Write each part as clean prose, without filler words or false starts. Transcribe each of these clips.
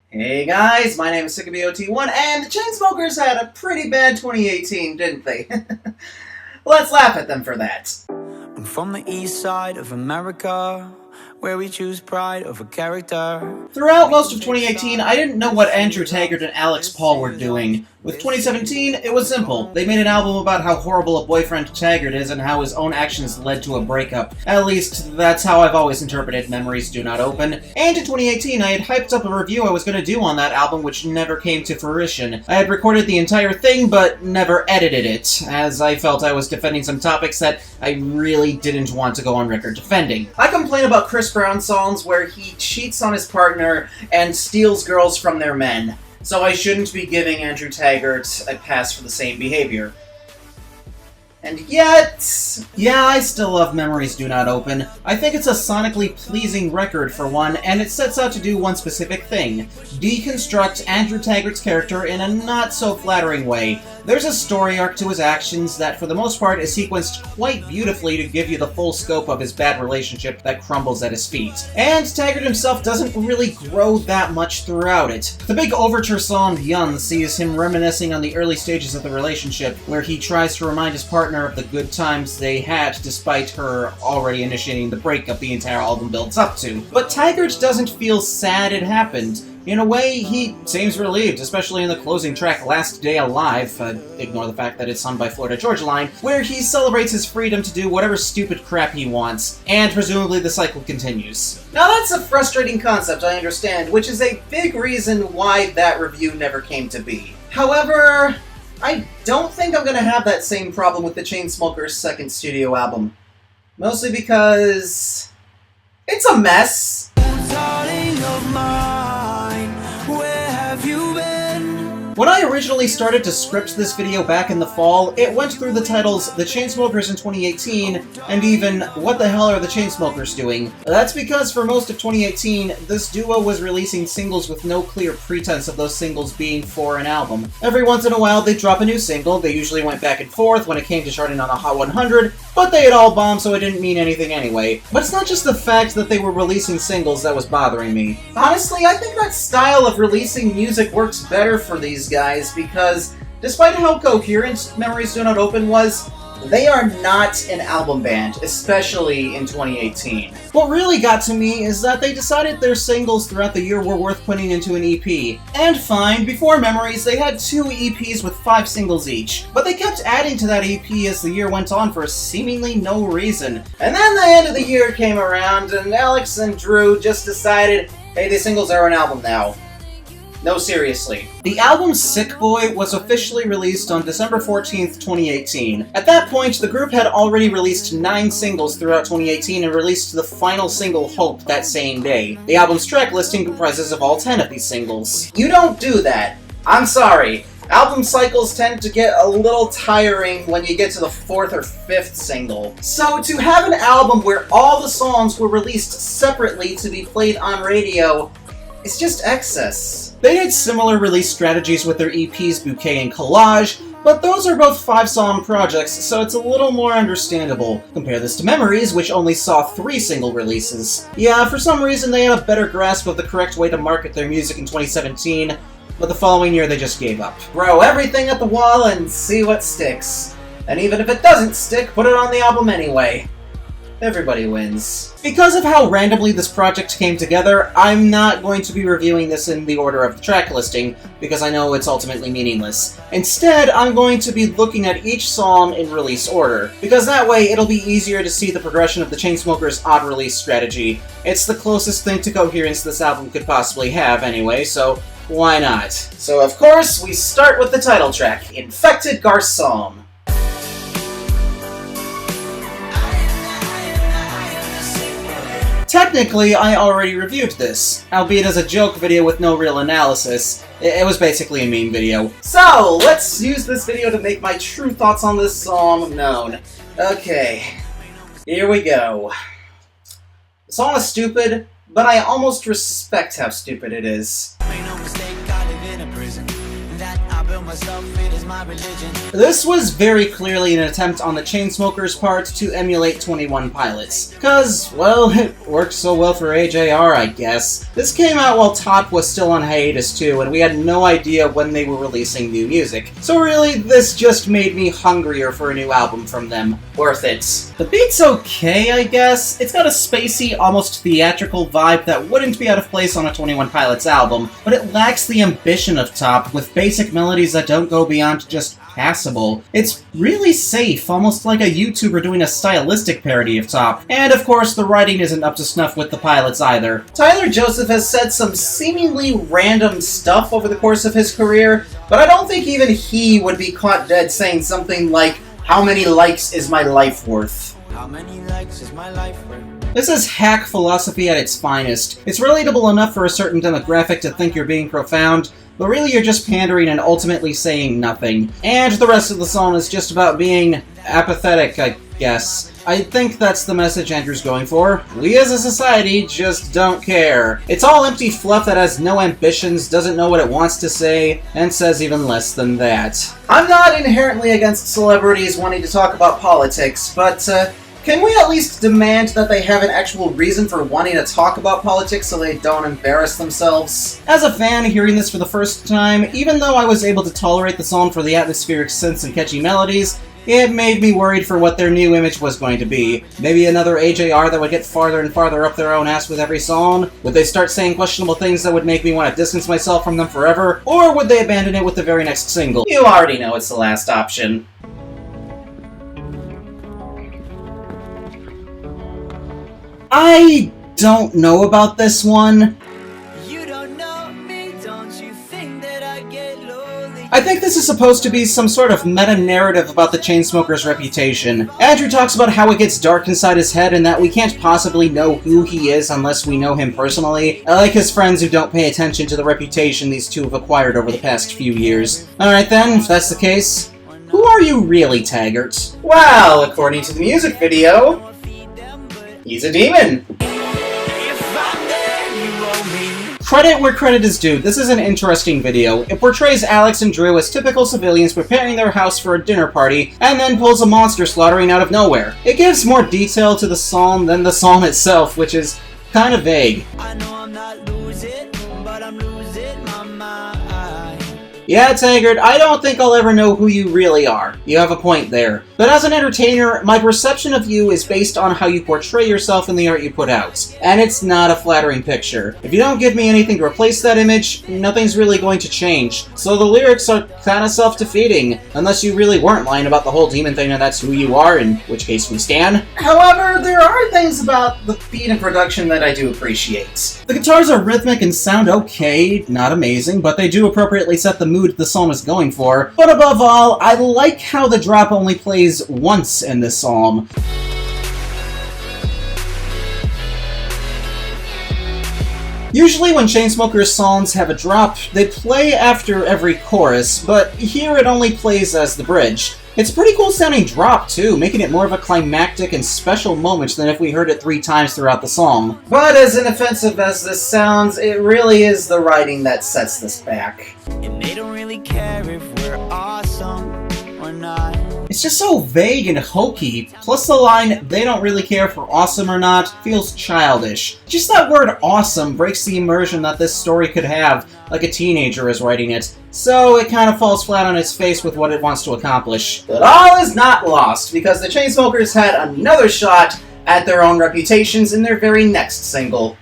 Hey guys, my name is SonicKitsune, and the Chainsmokers had a pretty bad 2018, didn't they? Let's laugh at them for that. I'm from the east side of America, where we choose pride over character. Throughout most of 2018, I didn't know what Andrew Taggart and Alex Paul were doing. With 2017, it was simple. They made an album about how horrible a boyfriend Taggart is and how his own actions led to a breakup. At least, that's how I've always interpreted Memories Do Not Open. And in 2018, I had hyped up a review I was going to do on that album, which never came to fruition. I had recorded the entire thing, but never edited it, as I felt I was defending some topics that I really didn't want to go on record defending. I complain about Chris Brown songs where he cheats on his partner and steals girls from their men. So I shouldn't be giving Andrew Taggart a pass for the same behavior. And yet, yeah, I still love Memories Do Not Open. I think it's a sonically pleasing record for one, and it sets out to do one specific thing: deconstruct Andrew Taggart's character in a not-so-flattering way. There's a story arc to his actions that, for the most part, is sequenced quite beautifully to give you the full scope of his bad relationship that crumbles at his feet. And Taggart himself doesn't really grow that much throughout it. The big overture song, Yun, sees him reminiscing on the early stages of the relationship, where he tries to remind his partner of the good times they had despite her already initiating the breakup the entire album builds up to. But Taggart doesn't feel sad it happened. In a way, he seems relieved, especially in the closing track, Last Day Alive, ignore the fact that it's sung by Florida Georgia Line, where he celebrates his freedom to do whatever stupid crap he wants, and presumably the cycle continues. Now that's a frustrating concept, I understand, which is a big reason why that review never came to be. However, I don't think I'm gonna have that same problem with the Chainsmokers' second studio album. Mostly because it's a mess. Darling of mine, where have you been? When I originally started to script this video back in the fall, it went through the titles The Chainsmokers in 2018, and even What the Hell Are the Chainsmokers Doing? That's because for most of 2018, this duo was releasing singles with no clear pretense of those singles being for an album. Every once in a while they'd drop a new single, they usually went back and forth when it came to charting on a Hot 100, but they had all bombed so it didn't mean anything anyway. But it's not just the fact that they were releasing singles that was bothering me. Honestly, I think that style of releasing music works better for these guys because, despite how coherent Memories Do Not Open was, they are not an album band, especially in 2018. What really got to me is that they decided their singles throughout the year were worth putting into an EP. And fine, before Memories, they had 2 EPs with 5 singles each. But they kept adding to that EP as the year went on for seemingly no reason. And then the end of the year came around, and Alex and Drew just decided, hey, these singles are an album now. No, seriously. The album Sick Boy was officially released on December 14th, 2018. At that point, the group had already released 9 singles throughout 2018 and released the final single, Hope, that same day. The album's track listing comprises of all 10 of these singles. You don't do that. I'm sorry. Album cycles tend to get a little tiring when you get to the 4th or 5th single. So to have an album where all the songs were released separately to be played on radio, it's just excess. They had similar release strategies with their EPs Bouquet and Collage, but those are both 5-song projects, so it's a little more understandable. Compare this to Memories, which only saw 3 single releases. Yeah, for some reason they had a better grasp of the correct way to market their music in 2017, but the following year they just gave up. Throw everything at the wall and see what sticks. And even if it doesn't stick, put it on the album anyway. Everybody wins. Because of how randomly this project came together, I'm not going to be reviewing this in the order of the track listing, because I know it's ultimately meaningless. Instead, I'm going to be looking at each song in release order, because that way it'll be easier to see the progression of the Chainsmokers' odd release strategy. It's the closest thing to coherence this album could possibly have anyway, so why not? So of course, we start with the title track, Infected Garçon. Technically, I already reviewed this, albeit as a joke video with no real analysis. It was basically a meme video. So, let's use this video to make my true thoughts on this song known. Okay, here we go. The song is stupid, but I almost respect how stupid it is. kill myself, it is my religion. This was very clearly an attempt on the Chainsmokers' part to emulate 21 Pilots. Cause, well, it worked so well for AJR, I guess. This came out while Top was still on hiatus too, and we had no idea when they were releasing new music. So really, this just made me hungrier for a new album from them. Worth it. The beat's okay, I guess. It's got a spacey, almost theatrical vibe that wouldn't be out of place on a 21 Pilots album, but it lacks the ambition of Top, with basic melodies that don't go beyond just passable. It's really safe, almost like a YouTuber doing a stylistic parody of Top. And of course, the writing isn't up to snuff with the Pilots either. Tyler Joseph has said some seemingly random stuff over the course of his career, but I don't think even he would be caught dead saying something like, "How many likes is my life worth?" How many likes is my life worth? This is hack philosophy at its finest. It's relatable enough for a certain demographic to think you're being profound, but really you're just pandering and ultimately saying nothing. And the rest of the song is just about being apathetic, I guess. I think that's the message Andrew's going for. We as a society just don't care. It's all empty fluff that has no ambitions, doesn't know what it wants to say, and says even less than that. I'm not inherently against celebrities wanting to talk about politics, but can we at least demand that they have an actual reason for wanting to talk about politics so they don't embarrass themselves? As a fan hearing this for the first time, even though I was able to tolerate the song for the atmospheric synths and catchy melodies, it made me worried for what their new image was going to be. Maybe another AJR that would get farther and farther up their own ass with every song? Would they start saying questionable things that would make me want to distance myself from them forever? Or would they abandon it with the very next single? You already know it's the last option. I don't know about this one. You don't know me, don't you think that I get lonely? I think this is supposed to be some sort of meta-narrative about the Chainsmokers' reputation. Andrew talks about how it gets dark inside his head and that we can't possibly know who he is unless we know him personally. I like his friends who don't pay attention to the reputation these two have acquired over the past few years. Alright then, if that's the case, who are you really, Taggart? Well, according to the music video, he's a demon. Credit where credit is due, this is an interesting video. It portrays Alex and Drew as typical civilians preparing their house for a dinner party, and then pulls a monster slaughtering out of nowhere. It gives more detail to the song than the song itself, which is kind of vague. I know I'm not losing, but I'm losing my mind. Yeah, Taggart, I don't think I'll ever know who you really are. You have a point there. But as an entertainer, my perception of you is based on how you portray yourself in the art you put out. And it's not a flattering picture. If you don't give me anything to replace that image, nothing's really going to change. So the lyrics are kinda self-defeating, unless you really weren't lying about the whole demon thing and that's who you are, in which case we stand. However, there are things about the beat and production that I do appreciate. The guitars are rhythmic and sound okay, not amazing, but they do appropriately set the mood the song is going for. But above all, I like how the drop only plays once in this song. Usually when Chainsmokers songs have a drop, they play after every chorus, but here it only plays as the bridge. It's a pretty cool sounding drop too, making it more of a climactic and special moment than if we heard it 3 times throughout the song. But as inoffensive as this sounds, it really is the writing that sets this back. And they don't really care if we're awesome or not. It's just so vague and hokey, plus the line, "they don't really care if we're awesome or not," feels childish. Just that word awesome breaks the immersion that this story could have, like a teenager is writing it, so it kind of falls flat on its face with what it wants to accomplish. But all is not lost, because the Chainsmokers had another shot at their own reputations in their very next single.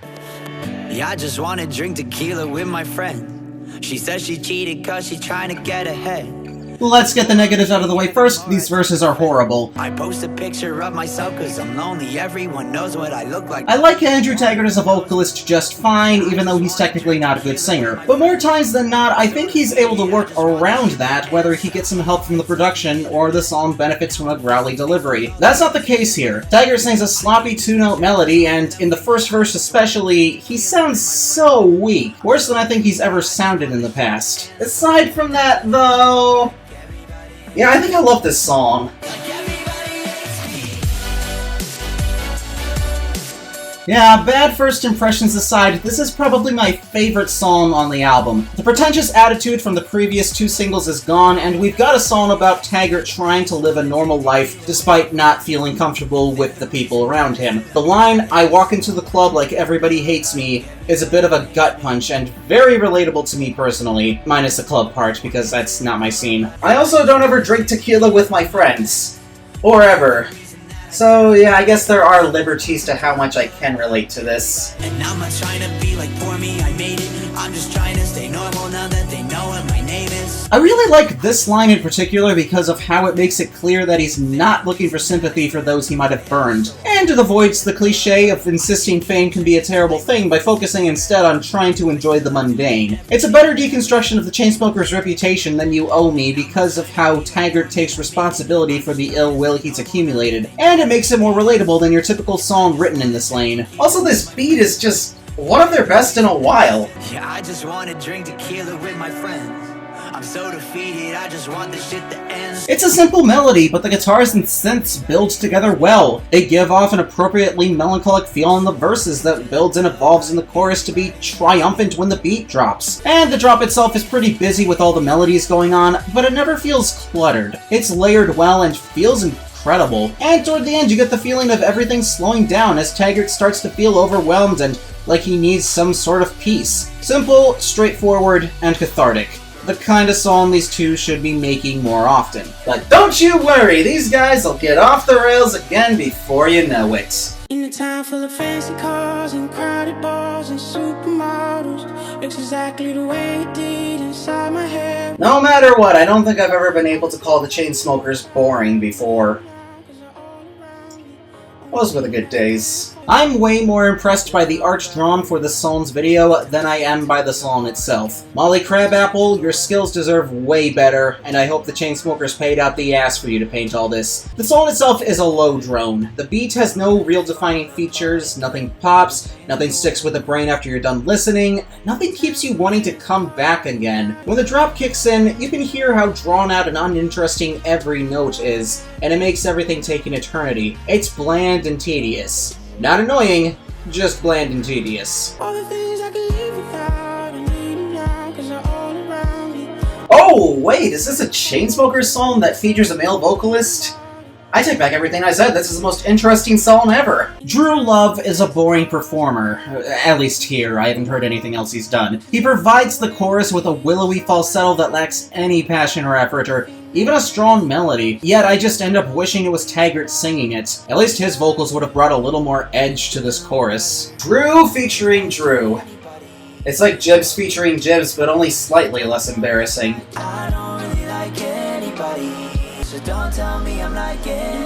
Yeah, I just wanna drink tequila with my friend. She says she cheated cause she's trying to get ahead. Let's get the negatives out of the way first. These verses are horrible. I post a picture of myself cause I'm lonely. Everyone knows what I look like. I like Andrew Taggart as a vocalist just fine, even though he's technically not a good singer. But more times than not, I think he's able to work around that, whether he gets some help from the production or the song benefits from a growly delivery. That's not the case here. Taggart sings a sloppy 2-note melody, and in the first verse especially, he sounds so weak. Worse than I think he's ever sounded in the past. Aside from that, though... yeah, I think I love this song. Yeah, bad first impressions aside, this is probably my favorite song on the album. The pretentious attitude from the previous two singles is gone, and we've got a song about Taggart trying to live a normal life despite not feeling comfortable with the people around him. The line, "I walk into the club like everybody hates me," is a bit of a gut punch and very relatable to me personally, minus the club part, because that's not my scene. I also don't ever drink tequila with my friends. Or ever. So yeah, I guess there are liberties to how much I can relate to this. And I'm not trying to be like poor me, I made it. I'm just trying to stay normal now that they know what my name is. I really like this line in particular because of how it makes it clear that he's not looking for sympathy for those he might have burned, and it avoids the cliche of insisting fame can be a terrible thing by focusing instead on trying to enjoy the mundane. It's a better deconstruction of the Chainsmokers' reputation than You Owe Me because of how Taggart takes responsibility for the ill will he's accumulated, and it makes it more relatable than your typical song written in this lane. Also, this beat is just one of their best in a while. Yeah, I just wanna drink tequila with my friends. I'm so defeated, I just want this shit to end. It's a simple melody, but the guitars and synths build together well. They give off an appropriately melancholic feel in the verses that builds and evolves in the chorus to be triumphant when the beat drops. And the drop itself is pretty busy with all the melodies going on, but it never feels cluttered. It's layered well and feels incredible. And toward the end, you get the feeling of everything slowing down as Taggart starts to feel overwhelmed and like he needs some sort of peace. Simple, straightforward, and cathartic. The kind of song these two should be making more often. But don't you worry, these guys will get off the rails again before you know it. In a town full of fancy cars and crowded bars and supermodels, looks exactly the way it did inside my head. No matter what, I don't think I've ever been able to call the Chainsmokers boring before. Those were the good days. I'm way more impressed by the art drawn for the song's video than I am by the song itself. Molly Crabapple, your skills deserve way better, and I hope the Chainsmokers paid out the ass for you to paint all this. The song itself is a low drone. The beat has no real defining features, nothing pops, nothing sticks with the brain after you're done listening, nothing keeps you wanting to come back again. When the drop kicks in, you can hear how drawn out and uninteresting every note is, and it makes everything take an eternity. It's bland and tedious. Not annoying, just bland and tedious. All the things I could live without, I need them now, 'cause they're all around me. Oh, wait, is this a Chainsmokers song that features a male vocalist? I take back everything I said, this is the most interesting song ever. Drew Love is a boring performer, at least here, I haven't heard anything else he's done. He provides the chorus with a willowy falsetto that lacks any passion or effort, or even a strong melody, yet I just end up wishing it was Taggart singing it. At least his vocals would have brought a little more edge to this chorus. Drew featuring Drew. It's like Jibs featuring Jibs, but only slightly less embarrassing. I don't really like anybody, so don't tell me I'm like anybody.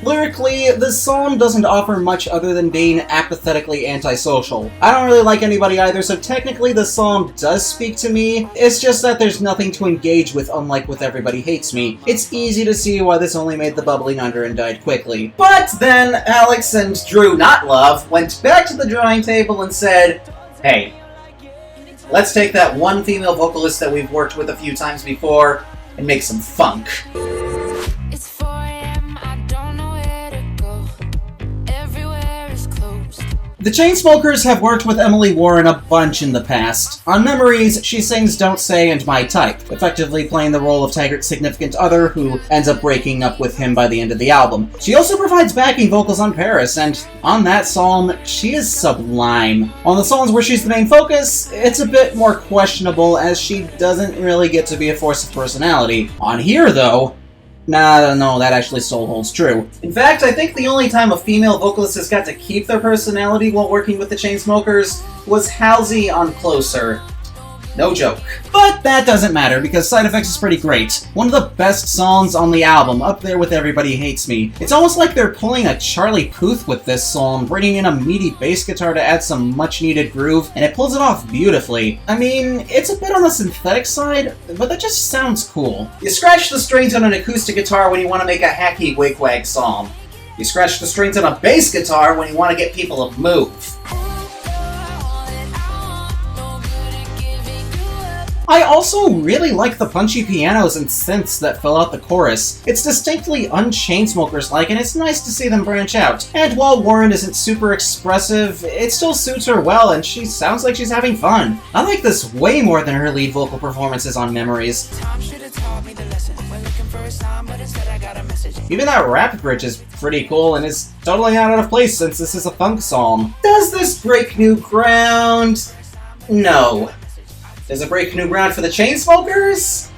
Lyrically, this song doesn't offer much other than being apathetically antisocial. I don't really like anybody either, so technically the song does speak to me. It's just that there's nothing to engage with, unlike with Everybody Hates Me. It's easy to see why this only made the bubbling under and died quickly. But then Alex and Drew, not Love, went back to the drawing table and said, hey, let's take that one female vocalist that we've worked with a few times before and make some funk. It's 4 a.m., I don't know where to go. Everywhere is closed. The Chainsmokers have worked with Emily Warren a bunch in the past. On Memories, she sings Don't Say and My Type, effectively playing the role of Taggart's significant other who ends up breaking up with him by the end of the album. She also provides backing vocals on Paris, and on that song, she is sublime. On the songs where she's the main focus, it's a bit more questionable as she doesn't really get to be a force of personality. On here, though, no, that actually still holds true. In fact, I think the only time a female vocalist has got to keep their personality while working with the Chainsmokers was Halsey on Closer. No joke. But that doesn't matter, because Side Effects is pretty great. One of the best songs on the album, up there with Everybody Hates Me. It's almost like they're pulling a Charlie Puth with this song, bringing in a meaty bass guitar to add some much-needed groove, and it pulls it off beautifully. I mean, it's a bit on the synthetic side, but that just sounds cool. You scratch the strings on an acoustic guitar when you want to make a hacky wig-wag song. You scratch the strings on a bass guitar when you want to get people to move. I also really like the punchy pianos and synths that fill out the chorus. It's distinctly un-Chainsmokers-like, and it's nice to see them branch out. And while Warren isn't super expressive, it still suits her well, and she sounds like she's having fun. I like this way more than her lead vocal performances on Memories. Even that rap bridge is pretty cool and is totally not out of place since this is a funk song. Does this break new ground? No. Does it break new ground for the Chainsmokers?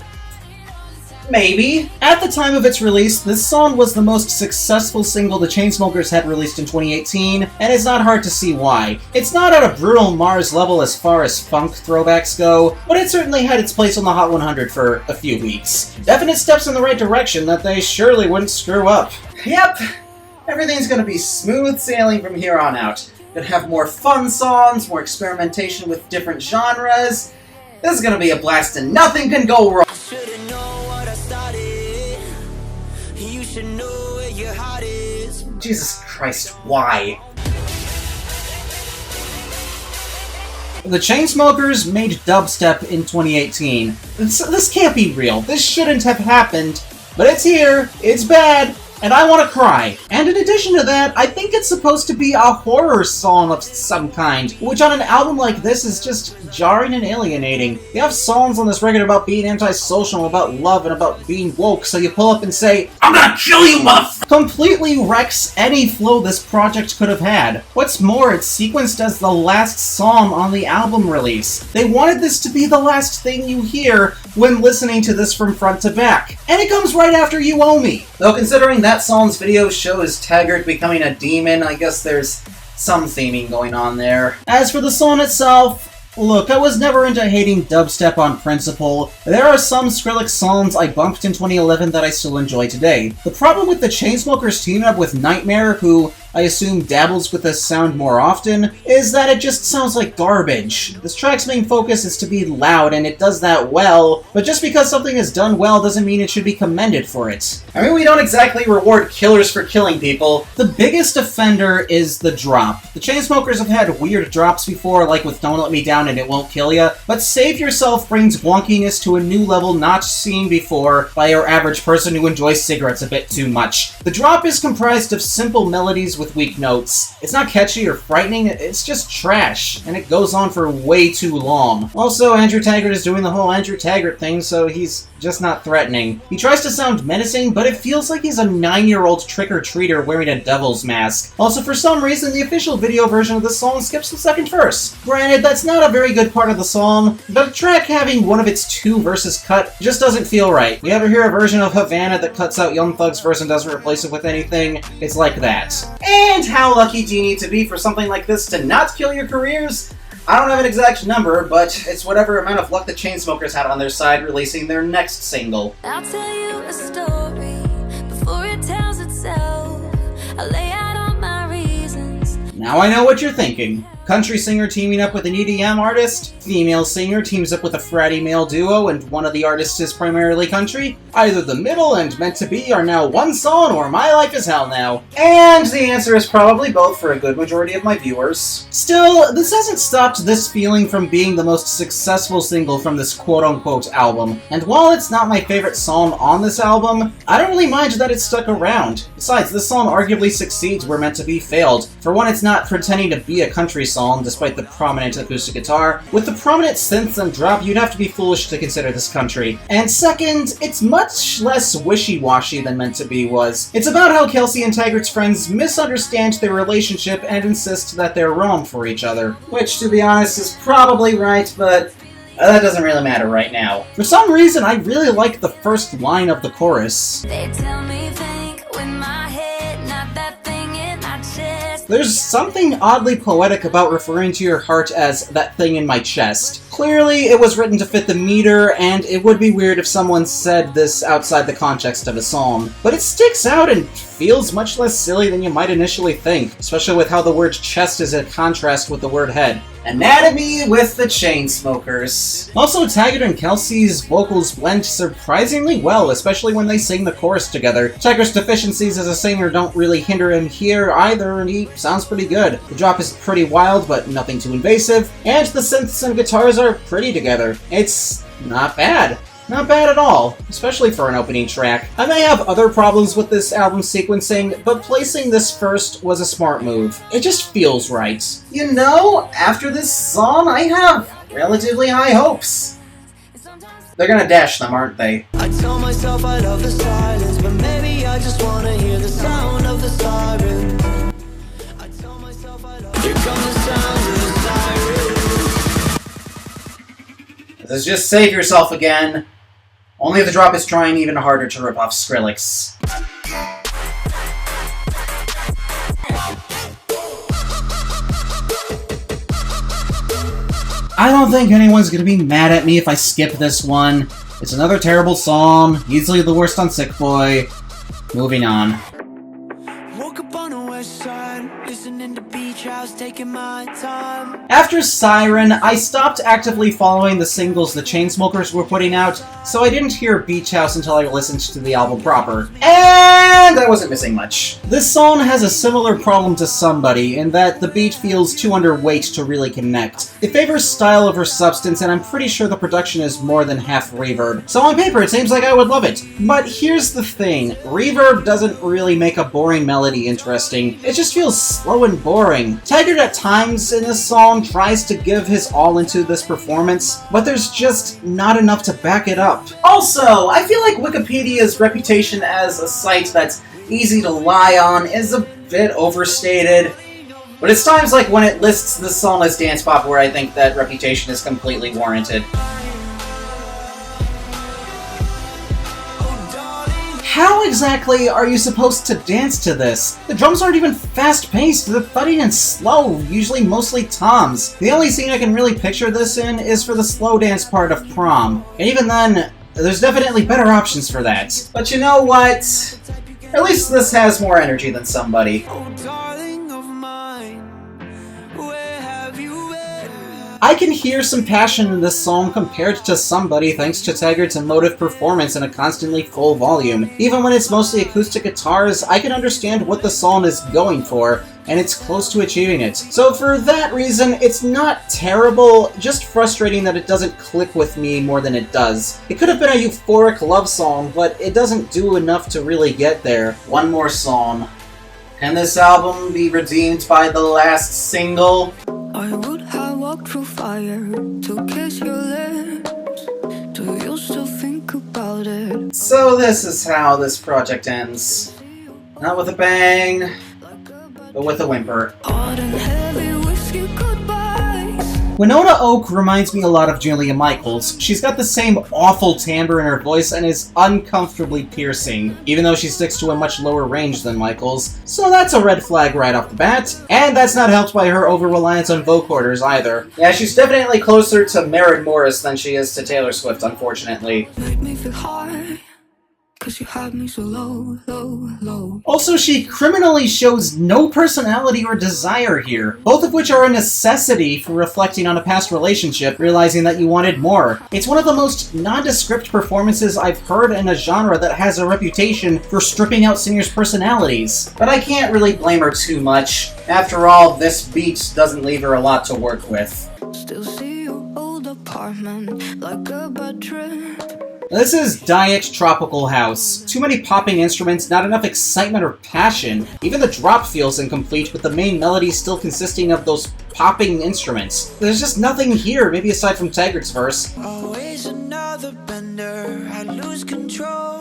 Maybe. At the time of its release, this song was the most successful single the Chainsmokers had released in 2018, and it's not hard to see why. It's not at a Brutal Mars level as far as funk throwbacks go, but it certainly had its place on the Hot 100 for a few weeks. Definite steps in the right direction that they surely wouldn't screw up. Yep, everything's gonna be smooth sailing from here on out. Gonna have more fun songs, more experimentation with different genres. This is gonna be a blast and nothing can go wrong. Jesus Christ, why? The Chainsmokers made dubstep in 2018. This can't be real. This shouldn't have happened. But it's here, it's bad, and I want to cry. And in addition to that, I think it's supposed to be a horror song of some kind, which on an album like this is just jarring and alienating. You have songs on this record about being antisocial, about love, and about being woke, so you pull up and say, "I'm gonna kill you, motherfucker!" Completely wrecks any flow this project could have had. What's more, it's sequenced as the last song on the album release. They wanted this to be the last thing you hear when listening to this from front to back. And it comes right after You Owe Me. Though considering that song's video shows Taggart becoming a demon, I guess there's some theming going on there. As for the song itself, look, I was never into hating dubstep on principle. There are some Skrillex songs I bumped in 2011 that I still enjoy today. The problem with the Chainsmokers teaming up with Nightmare, who I assume dabbles with this sound more often, is that it just sounds like garbage. This track's main focus is to be loud, and it does that well, but just because something is done well doesn't mean it should be commended for it. I mean, we don't exactly reward killers for killing people. The biggest offender is the drop. The Chainsmokers have had weird drops before, like with Don't Let Me Down and It Won't Kill Ya, but Save Yourself brings wonkiness to a new level not seen before by your average person who enjoys cigarettes a bit too much. The drop is comprised of simple melodies with weak notes. It's not catchy or frightening, it's just trash, and it goes on for way too long. Also, Andrew Taggart is doing the whole Andrew Taggart thing, so he's just not threatening. He tries to sound menacing, but it feels like he's a 9-year-old trick-or-treater wearing a devil's mask. Also, for some reason, the official video version of this song skips the second verse. Granted, that's not a very good part of the song, but a track having one of its 2 verses cut just doesn't feel right. You ever hear a version of Havana that cuts out Young Thug's verse and doesn't replace it with anything? It's like that. And how lucky do you need to be for something like this to not kill your careers? I don't have an exact number, but it's whatever amount of luck the Chainsmokers had on their side releasing their next single. I'll tell you a story before it tells itself. I'll lay out all my reasons. Now I know what you're thinking. Country singer teaming up with an EDM artist, female singer teams up with a fratty male duo, and one of the artists is primarily country. Either the middle and Meant to Be are now one song, or My Life is Hell now. And the answer is probably both for a good majority of my viewers. Still, this hasn't stopped this feeling from being the most successful single from this quote-unquote album. And while it's not my favorite song on this album, I don't really mind that it's stuck around. Besides, this song arguably succeeds where Meant to Be failed. For one, it's not pretending to be a country song, despite the prominent acoustic guitar. With the prominent synths and drop, you'd have to be foolish to consider this country. And second, it's much less wishy-washy than Meant to Be was. It's about how Kelsey and Taggart's friends misunderstand their relationship and insist that they're wrong for each other. Which, to be honest, is probably right, but that doesn't really matter right now. For some reason, I really like the first line of the chorus. They tell me think with my head, not that thing in my chest. There's something oddly poetic about referring to your heart as that thing in my chest. Clearly, it was written to fit the meter, and it would be weird if someone said this outside the context of a song. But it sticks out and feels much less silly than you might initially think, especially with how the word chest is in contrast with the word head. Anatomy with the Chainsmokers. Also, Taggart and Kelsey's vocals blend surprisingly well, especially when they sing the chorus together. Taggart's deficiencies as a singer don't really hinder him here either, and he sounds pretty good. The drop is pretty wild, but nothing too invasive, and the synths and guitars are pretty together. It's not bad. Not bad at all, especially for an opening track. I may have other problems with this album sequencing, but placing this first was a smart move. It just feels right. You know, after this song, I have relatively high hopes. They're gonna dash them, aren't they? I tell myself I love the silence, but maybe I just wanna hear the sound of the sirens. I tell myself I love. Here comes the sound of the sirens. Let's just save yourself again. Only the drop is trying even harder to rip off Skrillex. I don't think anyone's gonna be mad at me if I skip this one. It's another terrible song, easily the worst on Sick Boy. Moving on. Woke up on the west side, listening to beach house, taking my time. After Siren, I stopped actively following the singles the Chainsmokers were putting out, so I didn't hear Beach House until I listened to the album proper. And I wasn't missing much. This song has a similar problem to Somebody, in that the beat feels too underweight to really connect. It favors style over substance, and I'm pretty sure the production is more than half reverb. So on paper, it seems like I would love it. But here's the thing, reverb doesn't really make a boring melody interesting. It just feels slow and boring. Taggart at times in this song tries to give his all into this performance, but there's just not enough to back it up. Also, I feel like Wikipedia's reputation as a site that's easy to lie on is a bit overstated. But it's times like when it lists this song as dance pop where I think that reputation is completely warranted. How exactly are you supposed to dance to this? The drums aren't even fast-paced, they're thudding and slow, usually mostly toms. The only scene I can really picture this in is for the slow dance part of Prom. And even then, there's definitely better options for that. But you know what? At least this has more energy than Somebody. Oh, darling of mine, where have you been? I can hear some passion in this song compared to Somebody thanks to Taggart's emotive performance in a constantly full volume. Even when it's mostly acoustic guitars, I can understand what the song is going for, and it's close to achieving it. So for that reason, it's not terrible, just frustrating that it doesn't click with me more than it does. It could have been a euphoric love song, but it doesn't do enough to really get there. One more song. Can this album be redeemed by the last single? I would have walked through fire to kiss your lips. Do you still think about it? So this is how this project ends. Not with a bang, but with a whimper. Hot and heavy whiskey goodbyes. Winona Oak reminds me a lot of Julia Michaels. She's got the same awful timbre in her voice and is uncomfortably piercing, even though she sticks to a much lower range than Michaels. So that's a red flag right off the bat. And that's not helped by her over-reliance on vocorders either. Yeah, she's definitely closer to Maren Morris than she is to Taylor Swift, unfortunately. Made me feel high, 'cause you had me so low, low, low. Also, she criminally shows no personality or desire here, both of which are a necessity for reflecting on a past relationship, realizing that you wanted more. It's one of the most nondescript performances I've heard in a genre that has a reputation for stripping out singers' personalities. But I can't really blame her too much. After all, this beat doesn't leave her a lot to work with. Still see your old apartment like a bad trip. This is Diet Tropical House. Too many popping instruments, not enough excitement or passion. Even the drop feels incomplete, with the main melody still consisting of those popping instruments. There's just nothing here, maybe aside from Taggart's verse. Always another bender, I lose control.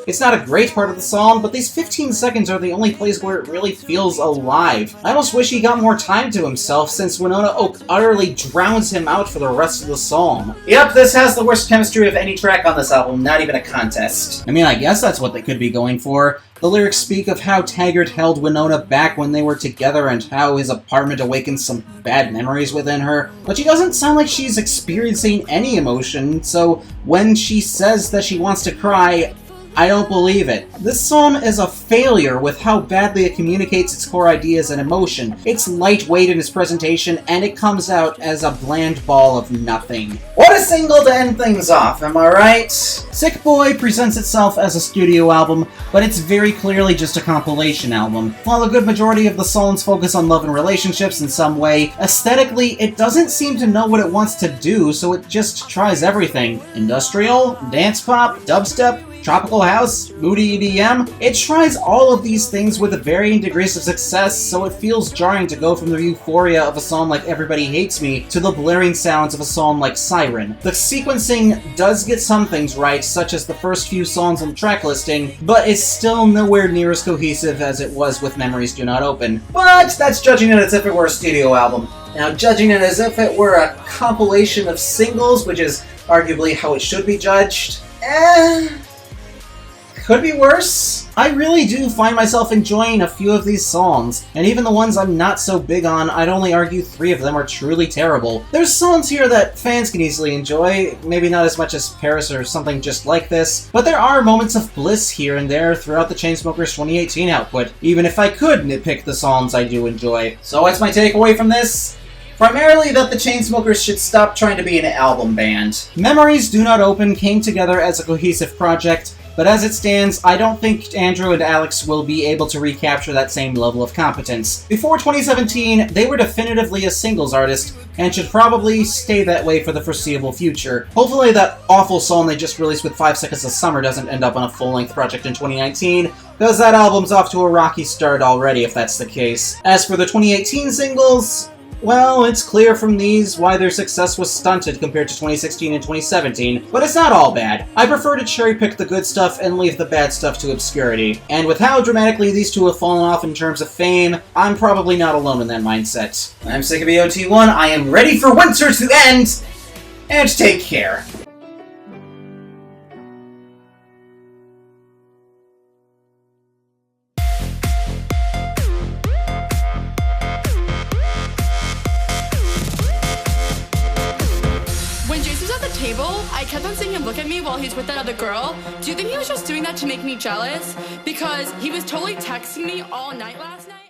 It's not a great part of the song, but these 15 seconds are the only place where it really feels alive. I almost wish he got more time to himself, since Winona Oak utterly drowns him out for the rest of the song. Yep, this has the worst chemistry of any track on this album, not even a contest. I mean, I guess that's what they could be going for. The lyrics speak of how Taggart held Winona back when they were together and how his apartment awakened some bad memories within her, but she doesn't sound like she's experiencing any emotion, so when she says that she wants to cry, I don't believe it. This song is a failure with how badly it communicates its core ideas and emotion. It's lightweight in its presentation, and it comes out as a bland ball of nothing. What a single to end things off, am I right? Sick Boy presents itself as a studio album, but it's very clearly just a compilation album. While a good majority of the songs focus on love and relationships in some way, aesthetically, it doesn't seem to know what it wants to do, so it just tries everything. Industrial, dance pop, dubstep, tropical house, moody EDM. It tries all of these things with varying degrees of success, so it feels jarring to go from the euphoria of a song like Everybody Hates Me to the blaring sounds of a song like Siren. The sequencing does get some things right, such as the first few songs on the track listing, but it's still nowhere near as cohesive as it was with Memories Do Not Open. But that's judging it as if it were a studio album. Now, judging it as if it were a compilation of singles, which is arguably how it should be judged, could be worse. I really do find myself enjoying a few of these songs, and even the ones I'm not so big on, I'd only argue 3 of them are truly terrible. There's songs here that fans can easily enjoy, maybe not as much as Paris or something just like this, but there are moments of bliss here and there throughout the Chainsmokers 2018 output, even if I could nitpick the songs I do enjoy. So what's my takeaway from this? Primarily that the Chainsmokers should stop trying to be an album band. Memories Do Not Open came together as a cohesive project, but as it stands, I don't think Andrew and Alex will be able to recapture that same level of competence. Before 2017, they were definitively a singles artist, and should probably stay that way for the foreseeable future. Hopefully that awful song they just released with 5 Seconds of Summer doesn't end up on a full-length project in 2019, because that album's off to a rocky start already if that's the case. As for the 2018 singles, well, it's clear from these why their success was stunted compared to 2016 and 2017, but it's not all bad. I prefer to cherry-pick the good stuff and leave the bad stuff to obscurity. And with how dramatically these two have fallen off in terms of fame, I'm probably not alone in that mindset. I'm sick of EOT1, I am ready for winter to end, and take care. I kept on seeing him look at me while he's with that other girl. Do you think he was just doing that to make me jealous? Because he was totally texting me all night last night.